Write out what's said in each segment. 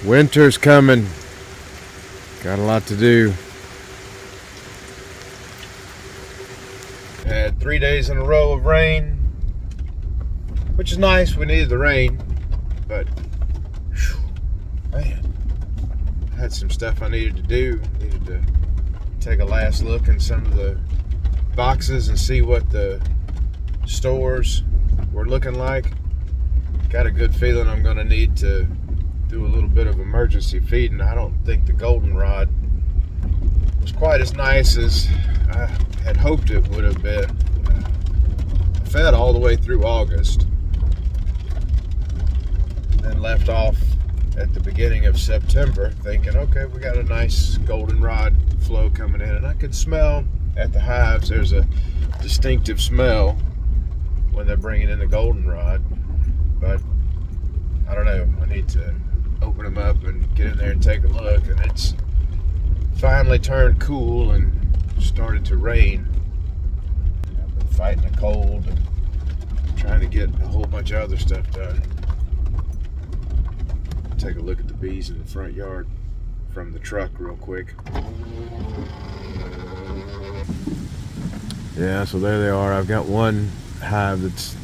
Winter's coming. Got a lot to do. Had 3 days in a row of rain, which is nice. We needed the rain, but whew, man, I had some stuff I needed to do. Needed to take a last look in some of the boxes and see what the stores were looking like. Got a good feeling I'm going to need to do a little bit of emergency feeding. I don't think the goldenrod was quite as nice as I had hoped it would have been. I fed all the way through August, then left off at the beginning of September thinking, okay, we got a nice goldenrod flow coming in, and I could smell at the hives there's a distinctive smell when they're bringing in the goldenrod, but I don't know, I need to open them up and get in there and take a look. And it's finally turned cool and started to rain. I've been fighting the cold and trying to get a whole bunch of other stuff done. Take a look at the bees in the front yard from the truck real quick. Yeah, so there they are. I've got one hive that's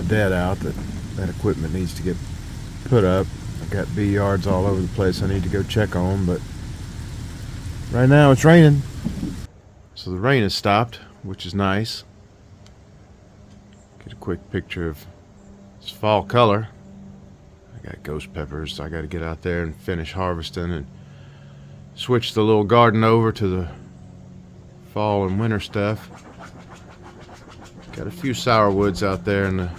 dead out. That equipment needs to get put up. I've got bee yards all over the place I need to go check on, but right now it's raining. So the rain has stopped, which is nice. Get a quick picture of this fall color. I got ghost peppers, so I got to get out there and finish harvesting and switch the little garden over to the fall and winter stuff. Got a few sourwoods out there in the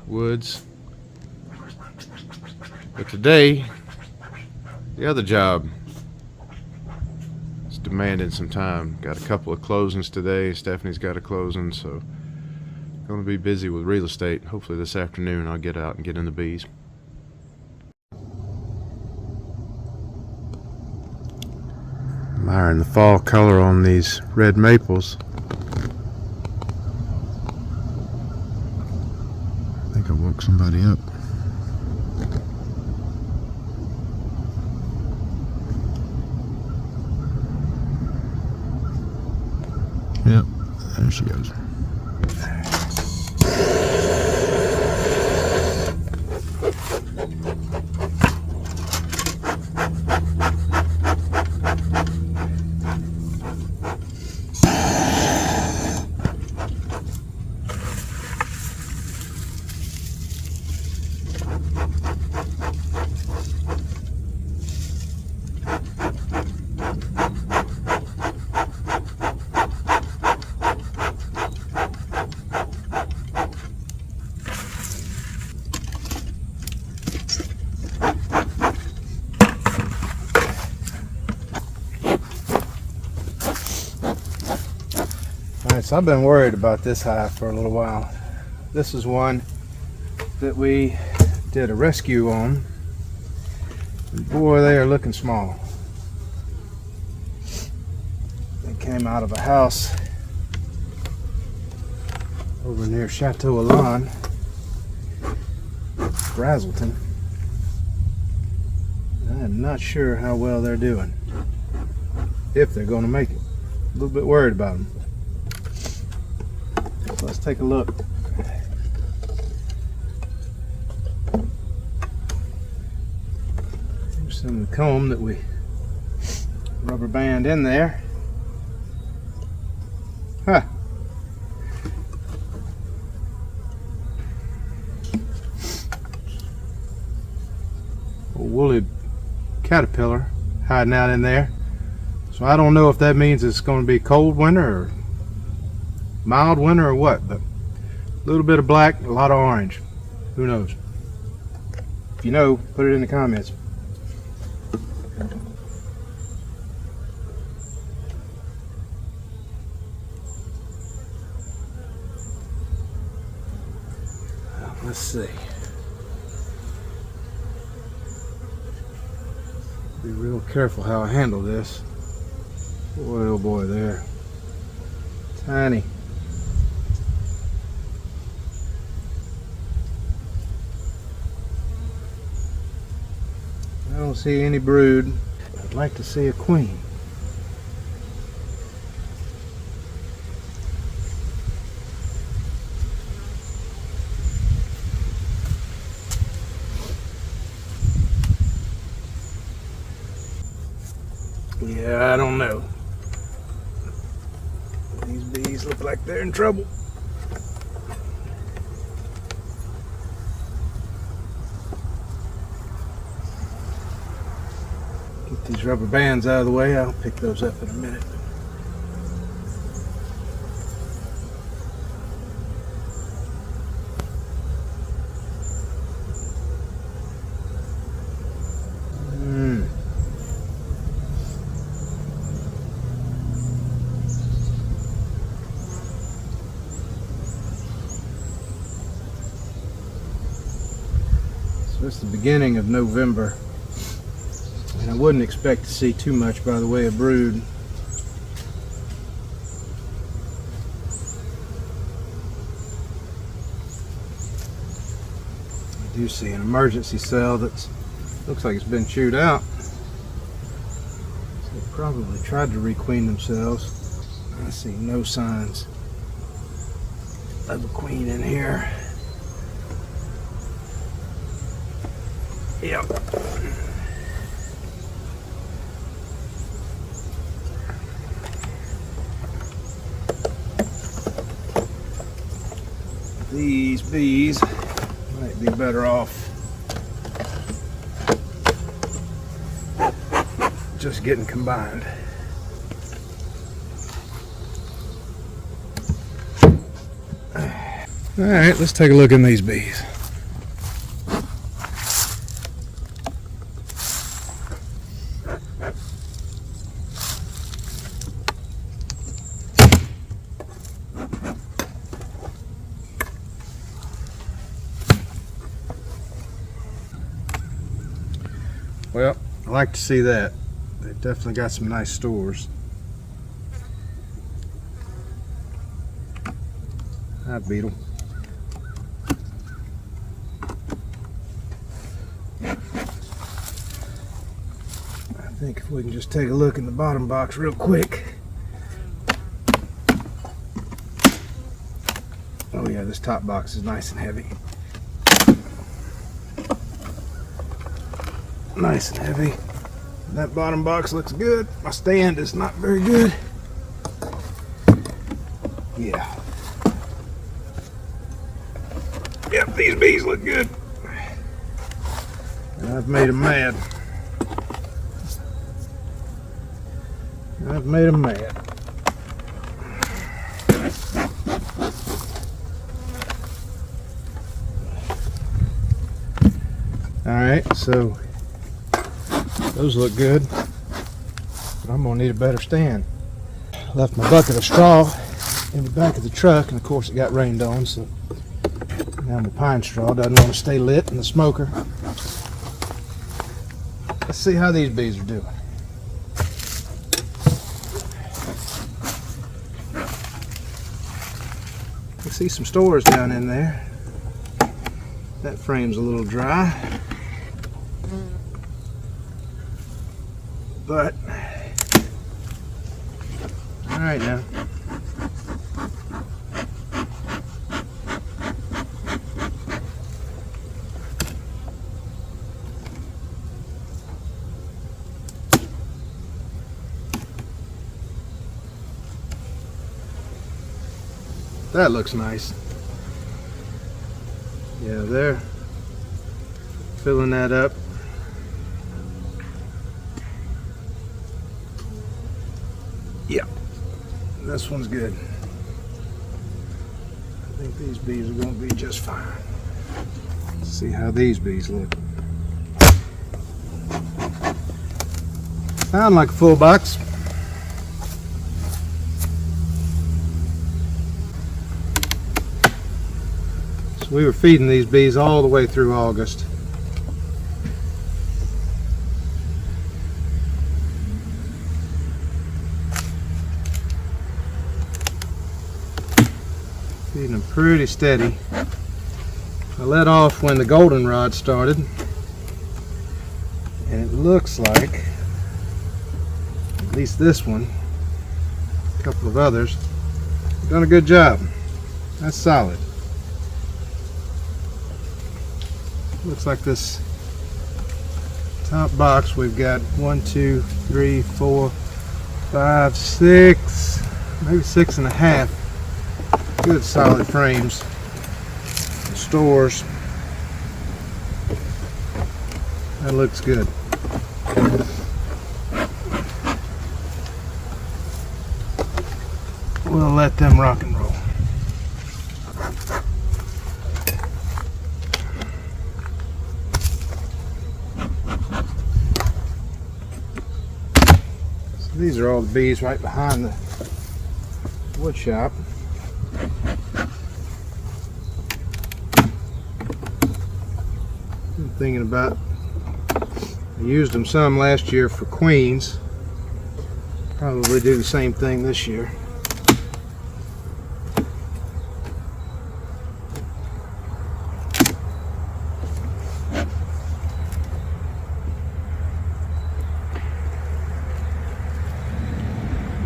woods. But today, the other job is demanding some time. Got a couple of closings today. Stephanie's got a closing, so going to be busy with real estate. Hopefully this afternoon I'll get out and get in the bees. Admiring the fall color on these red maples. I think I woke somebody up. Yep, there she goes. Alright, so I've been worried about this hive for a little while. This is one that we did a rescue on. And boy, they are looking small. They came out of a house over near Chateau Elan, Brazelton. I am not sure how well they're doing, if they're going to make it. A little bit worried about them. So let's take a look. Here's some of the comb that we rubber band in there. Huh. Old woolly caterpillar hiding out in there. So I don't know if that means it's going to be cold winter or mild winter or what, but a little bit of black, a lot of orange. Who knows? If you know, put it in the comments. Let's see. Be real careful how I handle this. Boy, oh boy, there. Tiny. don't see any brood. I'd like to see a queen. Yeah, I don't know. These bees look like they're in trouble. Get these rubber bands out of the way. I'll pick those up in a minute. It's the beginning of November, and I wouldn't expect to see too much by the way of brood. I do see an emergency cell that looks like it's been chewed out. So they probably tried to requeen themselves. I see no signs of a queen in here. Yep. These bees might be better off just getting combined. All right, let's take a look at these bees. Well, I like to see that. They've definitely got some nice stores. Hive beetle. I think if we can just take a look in the bottom box real quick. Oh yeah, this top box is nice and heavy. Nice and heavy. That bottom box looks good. My stand is not very good. Yeah. Yep, these bees look good. And I've made them mad. I've made them mad. Alright, so those look good, but I'm gonna need a better stand. Left my bucket of straw in the back of the truck, and of course it got rained on, so now my pine straw doesn't want to stay lit in the smoker. Let's see how these bees are doing. I see some stores down in there. That frame's a little dry. But, all right now. That looks nice. Yeah, they're filling that up. Yeah, this one's good. I think these bees are going to be just fine. Let's see how these bees look. Sound like a full box. So we were feeding these bees all the way through August. Feeding them pretty steady. I let off when the goldenrod started, And it looks like, at least this one, a couple of others, have done a good job. That's solid. Looks like this top box, we've got 1, 2, 3, 4, 5, 6, maybe 6.5 good solid frames, stores. That looks good. We'll let them rock and roll. So these are all the bees right behind the wood shop. I'm thinking about, I used them some last year for queens. Probably do the same thing this year.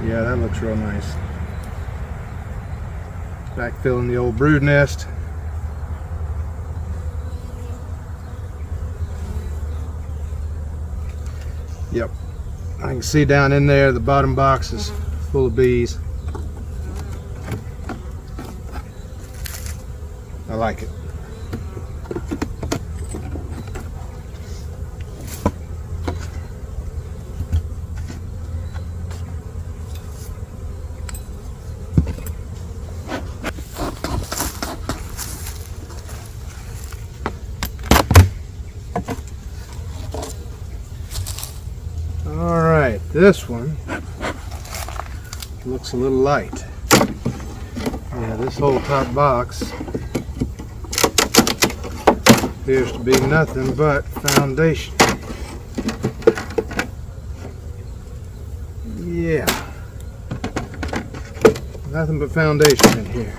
Yeah, that looks real nice. Backfilling the old brood nest. Yep, I can see down in there the bottom box is full of bees. I like it. Alright, this one looks a little light. Yeah, this whole top box appears to be nothing but foundation. Yeah, nothing but foundation in here.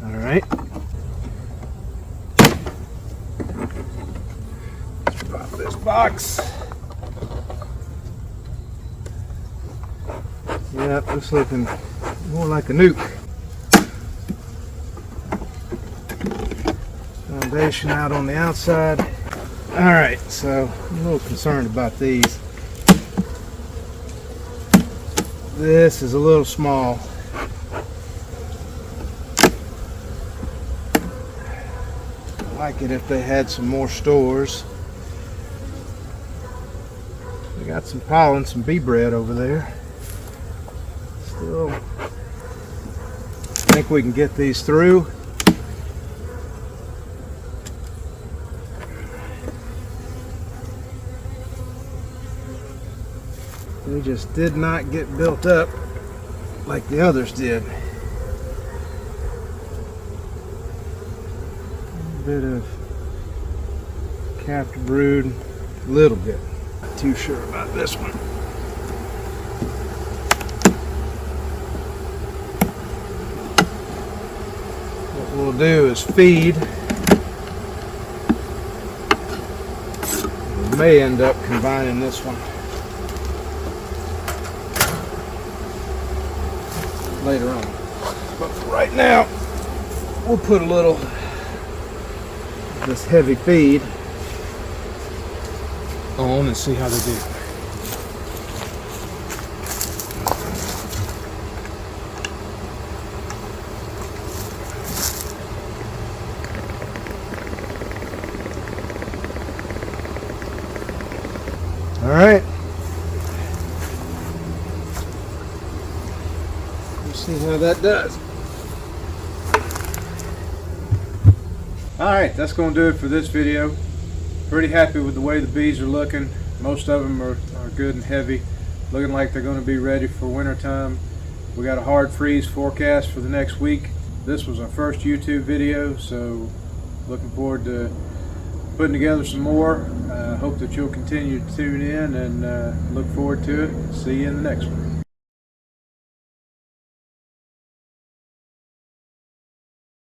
Alright. Pop this box. Yep, it's looking more like a nuke. Foundation out on the outside. Alright, so I'm a little concerned about these. This is a little small. I'd like it if they had some more stores. We got some pollen, some bee bread over there. Still, I think we can get these through. They just did not get built up like the others did. A bit of capped brood, a little bit. Not too sure about this one. What we'll do is feed. We may end up combining this one later on. But for right now, we'll put a little of this heavy feed on and see how they do. All right. Let's see how that does. All right, that's going to do it for this video. Pretty happy with the way the bees are looking. Most of them are good and heavy, looking like they're going to be ready for winter time. We got a hard freeze forecast for the next week. This was our first YouTube video, so looking forward to putting together some more. Hope that you'll continue to tune in and look forward to it. See you in the next one.